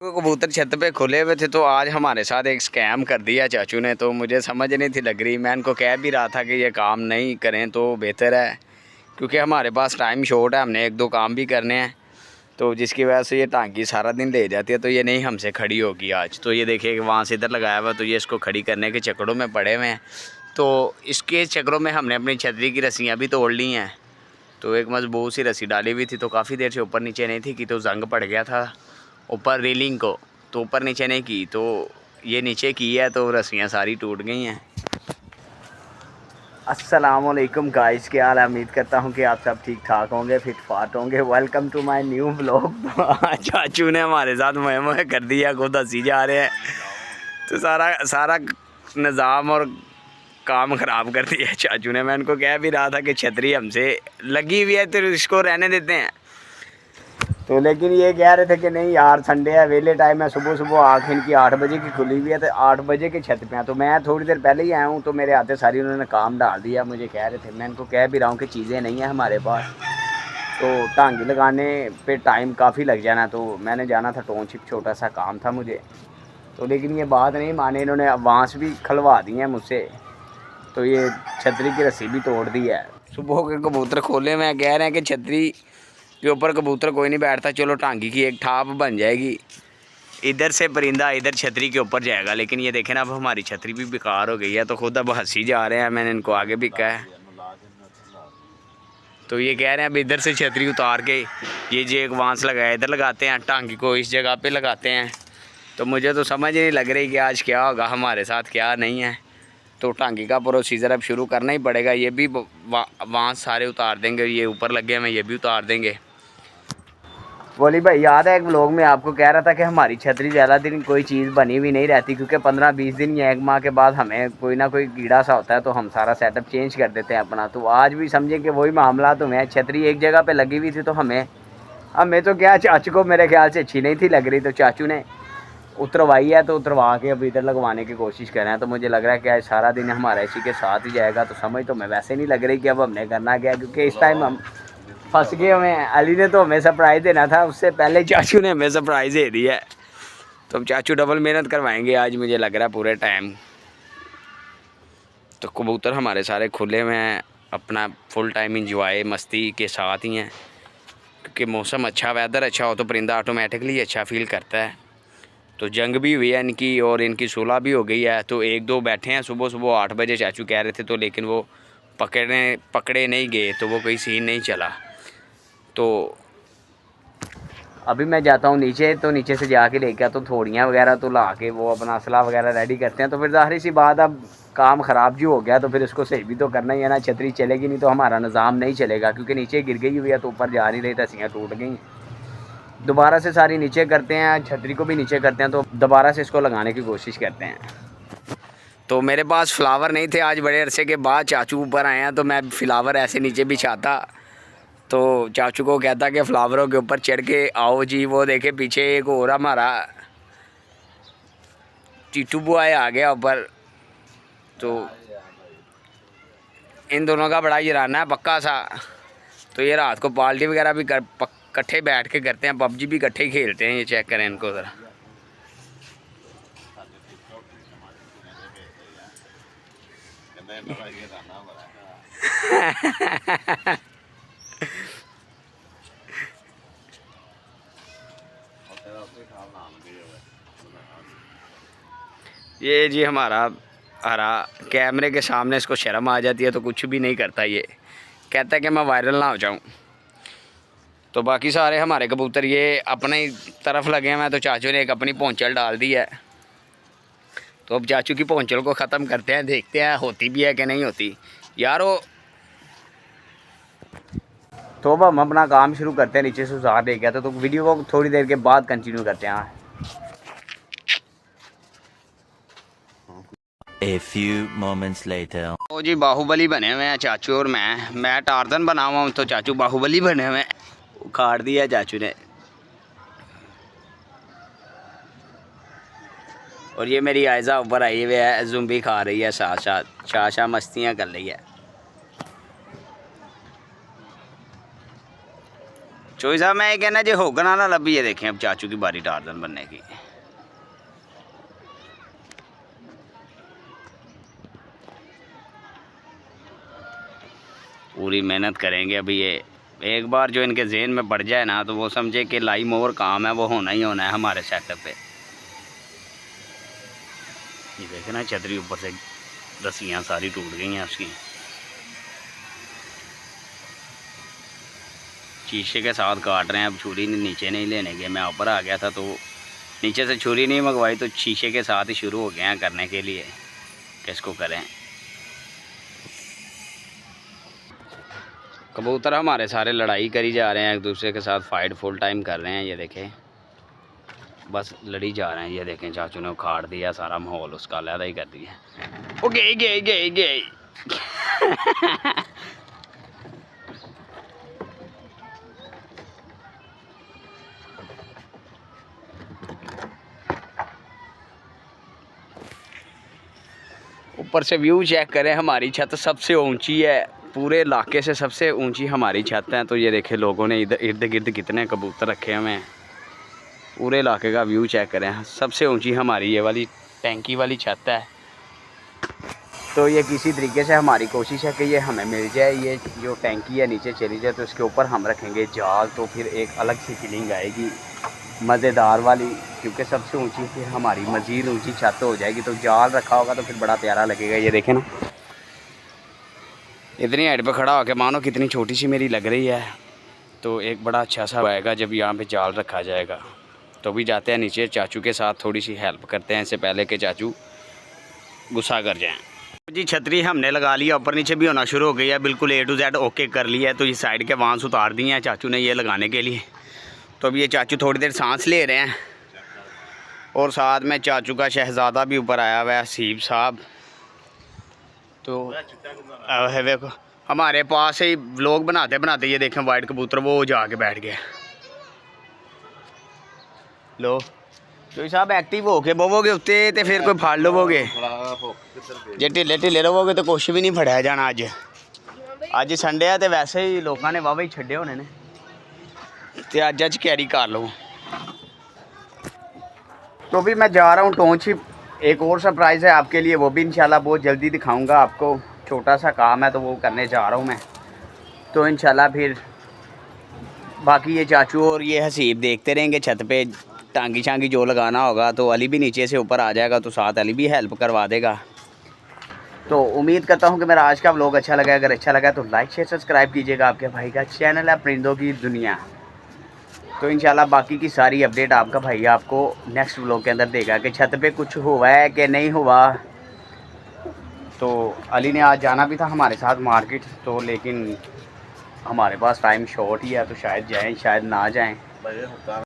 कबूतर छत पे खुले हुए थे तो आज हमारे साथ एक स्कैम कर दिया चाचू ने। तो मुझे समझ नहीं थी लग रही, मैं इनको कह भी रहा था कि ये काम नहीं करें तो बेहतर है, क्योंकि हमारे पास टाइम शॉर्ट है, हमने एक दो काम भी करने हैं। तो जिसकी वजह से ये टांकी सारा दिन ले जाती है, तो ये नहीं हमसे खड़ी होगी आज। तो ये देखिए वहाँ से इधर लगाया हुआ, तो ये इसको खड़ी करने के चक्करों में पड़े हुए हैं। तो इसके चक्करों में हमने अपनी छतरी की रस्सियाँ भी तोड़ ली हैं। तो एक मजबूत सी रस्सी डाली हुई थी, तो काफ़ी देर से ऊपर नीचे नहीं थी कि तो जंग पड़ गया था ऊपर रेलिंग को, तो ऊपर नीचे नहीं की, तो ये नीचे की है, तो रस्सियाँ सारी टूट गई हैं। अस्सलामुअलैकुम गाइस, क्या हाल है? उम्मीद करता हूँ कि आप सब ठीक ठाक होंगे, फिट फाट होंगे। Welcome to my new vlog. चाचू ने हमारे साथ मोह कर दिया, खुद हंसी जा रहे हैं। तो सारा निज़ाम और काम ख़राब कर दिया चाचू ने। मैं उनको कह भी रहा था कि छतरी हमसे लगी हुई है तो इसको रहने देते हैं, तो लेकिन ये कह रहे थे कि नहीं यार संडे है, वेले टाइम है, सुबह सुबह आँख इनकी 8 बजे की खुली हुई है, तो 8 बजे के छत पे हैं। तो मैं थोड़ी देर पहले ही आया हूँ, तो मेरे आते सारी उन्होंने काम डाल दिया। मुझे कह रहे थे, मैं इनको कह भी रहा हूँ कि चीज़ें नहीं हैं हमारे पास, तो टांगी लगाने पे टाइम काफ़ी लग जाना। तो मैंने जाना था टाउनशिप, छोटा सा काम था मुझे, तो लेकिन ये बात नहीं माने, इन्होंने अवांस भी खलवा दी है मुझसे। तो ये छतरी की रस्सी भी तोड़ दी है। सुबह के कबूतर खोले में कह रहे हैं कि छतरी के ऊपर कबूतर कोई नहीं बैठता, चलो टांगी की एक ठाप बन जाएगी, इधर से परिंदा इधर छतरी के ऊपर जाएगा। लेकिन ये देखें ना, अब हमारी छतरी भी बेकार हो गई है, तो खुद अब हंसी जा रहे हैं। मैंने इनको आगे भी कहा है, तो ये कह रहे हैं अब इधर से छतरी उतार के ये जो एक वांस लगाया इधर लगाते हैं, टांगी को इस जगह पे लगाते हैं। तो मुझे तो समझ नहीं लग रही कि आज क्या होगा हमारे साथ, क्या नहीं है। तो टांगी का प्रोसीजर अब शुरू करना ही पड़ेगा। ये भी वांस सारे उतार देंगे, ये ऊपर लगे हुए ये भी उतार देंगे। बोली भाई, याद है एक व्लॉग में आपको कह रहा था कि हमारी छतरी ज़्यादा दिन कोई चीज़ बनी हुई नहीं रहती, क्योंकि 15-20 दिन या 1 माह के बाद हमें कोई ना कोई कीड़ा सा होता है, तो हम सारा सेटअप चेंज कर देते हैं अपना। तो आज भी समझे कि वही मामला तो मैं, छतरी एक जगह पे लगी हुई थी, तो हमें तो क्या, चाचू को मेरे ख्याल से अच्छी नहीं थी लग रही, तो चाचू ने उतरवाई है। तो उतरवा के अब इधर लगवाने की कोशिश कर रहे हैं। तो मुझे लग रहा है कि आज सारा दिन हमारा इसी के साथ ही जाएगा। तो समझ तो मैं वैसे नहीं लग रही कि अब हमने करना क्या, क्योंकि इस टाइम हम फंस गए हुए हैं। अली ने तो हमें सरप्राइज़ देना था, उससे पहले चाचू ने हमें सरप्राइज़ दे दिया है। तो अब चाचू डबल मेहनत करवाएंगे आज, मुझे लग रहा है पूरे टाइम। तो कबूतर हमारे सारे खुले हुए हैं, अपना फुल टाइम इंजॉय मस्ती के साथ ही हैं, क्योंकि मौसम अच्छा, वेदर अच्छा हो तो परिंदा ऑटोमेटिकली अच्छा फील करता है। तो जंग भी हुई है इनकी, और इनकी सुलह भी हो गई है। तो एक दो बैठे हैं सुबह सुबह 8 बजे चाचू कह रहे थे, तो लेकिन वो पकड़े नहीं गए, तो वो कोई सीन नहीं चला। तो अभी मैं जाता हूँ नीचे, तो नीचे से जाके लेके आता हूँ थोड़ियाँ वगैरह, तो ला के वो अपना असला वगैरह रेडी करते हैं। तो फिर ज़ाहिर सी बात, अब काम ख़राब जो हो गया तो फिर इसको सही भी तो करना ही है ना। छतरी चलेगी नहीं तो हमारा निज़ाम नहीं चलेगा, क्योंकि नीचे गिर गई हुई है, तो ऊपर जा नहीं रही, रस्सियाँ टूट गई। दोबारा से सारी नीचे करते हैं, छतरी को भी नीचे करते हैं, तो दोबारा से इसको लगाने की कोशिश करते हैं। तो मेरे पास फ्लावर नहीं थे, आज बड़े अरसे के बाद चाचू ऊपर आए हैं, तो मैं फ्लावर ऐसे नीचे बिछाता, तो चाचू को कहता कि फ्लावरों के ऊपर चढ़ के आओ जी। वो देखे पीछे एक और हमारा टीटू बुआ आ गया ऊपर। तो इन दोनों का बड़ा गिराना है पक्का सा। तो ये रात को पार्टी वगैरह भी इकट्ठे बैठ के करते हैं, पबजी भी इकट्ठे ही खेलते हैं। ये चेक करें इनको ज़रा। ये जी हमारा हरा, कैमरे के सामने इसको शर्म आ जाती है, तो कुछ भी नहीं करता। ये कहता है कि मैं वायरल ना हो जाऊं। तो बाकी सारे हमारे कबूतर ये अपनी तरफ लगे हुए हैं। तो चाचू ने एक अपनी पौंचल डाल दी है, तो अब चाचू की पौंचल को ख़त्म करते हैं, देखते हैं होती भी है कि नहीं होती यारो। तो अब हम अपना काम शुरू करते हैं, नीचे से उतार ले गया था, तो वीडियो को थोड़ी देर के बाद कंटिन्यू करते हैं। A few moments later. ओ जी, बाहुबली बने हुए हैं चाचू और मैं टार्जन बना हुआ हूँ, तो चाचू बाहुबली बने हुए हैं। उखाड़ दिया चाचू ने। और ये मेरी आयज़ा ऊपर आई हुई है, जुम्बी खा रही है साथ साथ, शाह मस्तियाँ कर रही है। चोई साहब मैं ये कहना जो होगना ना लभी, ये देखें अब चाचू की बारी टार्जन बनने की। पूरी मेहनत करेंगे अभी। ये एक बार जो इनके जहन में पड़ जाए ना तो वो समझे कि लाइम ओवर काम है, वो होना ही होना है हमारे सेटअप पे। ये देखे ना छतरी ऊपर से रस्सियाँ सारी टूट गई हैं उसकी। शीशे के साथ काट रहे हैं। अब छुरी नीचे नहीं लेने गए, मैं ऊपर आ गया था तो नीचे से छुरी नहीं मंगवाई, तो शीशे के साथ ही शुरू हो गए हैं करने के लिए कि इसको करें। कबूतर हमारे सारे लड़ाई करी जा रहे हैं, एक दूसरे के साथ फाइट फुल टाइम कर रहे हैं। ये देखें बस लड़ी जा रहे हैं। ये देखें चाचू ने उखाड़ दिया सारा माहौल, उसका अलहदा ही कर दिया। ओ गए गए गए गए। ऊपर से व्यू चेक करें, हमारी छत सबसे ऊंची है पूरे इलाके से, सबसे ऊंची हमारी छत है। तो ये देखें लोगों ने इधर इर्द गिर्द कितने कबूतर रखे हुए हैं। पूरे इलाके का व्यू चेक करें, सबसे ऊंची हमारी ये वाली टैंकी वाली छत है। तो ये किसी तरीके से हमारी कोशिश है कि ये हमें मिल जाए। ये जो टैंकी है नीचे चली जाए तो इसके ऊपर हम रखेंगे जाल, तो फिर एक अलग सी फीलिंग आएगी मज़ेदार वाली, क्योंकि सबसे ऊंची फिर हमारी मज़ीद ऊंची छत हो जाएगी। तो जाल रखा होगा तो फिर बड़ा प्यारा लगेगा। ये देखें ना इतनी हाइट पे खड़ा होकर मानो कितनी छोटी सी मेरी लग रही है। तो एक बड़ा अच्छा सा आएगा जब यहाँ पे जाल रखा जाएगा। तो भी जाते हैं नीचे, चाचू के साथ थोड़ी सी हेल्प करते हैं इससे पहले कि चाचू गुस्सा कर जाएं। जी छतरी हमने लगा लिया, ऊपर नीचे भी होना शुरू हो गई है, बिल्कुल A to Z ओके कर लिया है। तो ये साइड के वांस उतार दिए हैं चाचू ने ये लगाने के लिए। तो अब ये चाचू थोड़ी देर सांस ले रहे हैं, और साथ में चाचू का शहज़ादा भी ऊपर आया हुआ है, हसीब साहब। तो है देखो हमारे पास ही व्लॉग बनाते बनाते ये देखें वाइट कबूतर वो जाके बैठ गया। लो तो साहब एक्टिव हो के बोवोगे उत्ते तो फिर कोई फाड़ लवोगे, जे ढिले ढिले रहोगे तो कुछ भी नहीं फड़िया जाना। अज संडे है तो वैसे ही लोगों ने वाहवा ही छड्डे होने ने, तो अज कैरी कर लो। तो भी मैं जा रहा हूँ टाउनशिप, एक और सरप्राइज़ है आपके लिए, वो भी इंशाल्लाह बहुत जल्दी दिखाऊंगा आपको। छोटा सा काम है तो वो करने जा रहा हूँ मैं। तो इंशाल्लाह फिर बाकी ये चाचू और ये हसीब देखते रहेंगे छत पे, टांगी शांगी जो लगाना होगा। तो अली भी नीचे से ऊपर आ जाएगा, तो साथ अली भी हेल्प करवा देगा। तो उम्मीद करता हूँ कि मेरा आज का व्लॉग अच्छा लगा। अगर अच्छा लगा तो लाइक शेयर सब्सक्राइब कीजिएगा। आपके भाई का चैनल है परिंदों की दुनिया। तो इंशाल्लाह बाकी की सारी अपडेट आपका भाई आपको नेक्स्ट व्लॉग के अंदर देगा कि छत पे कुछ हुआ है कि नहीं हुआ। तो अली ने आज जाना भी था हमारे साथ मार्केट, तो लेकिन हमारे पास टाइम शॉर्ट ही है, तो शायद जाएं शायद ना जाएं।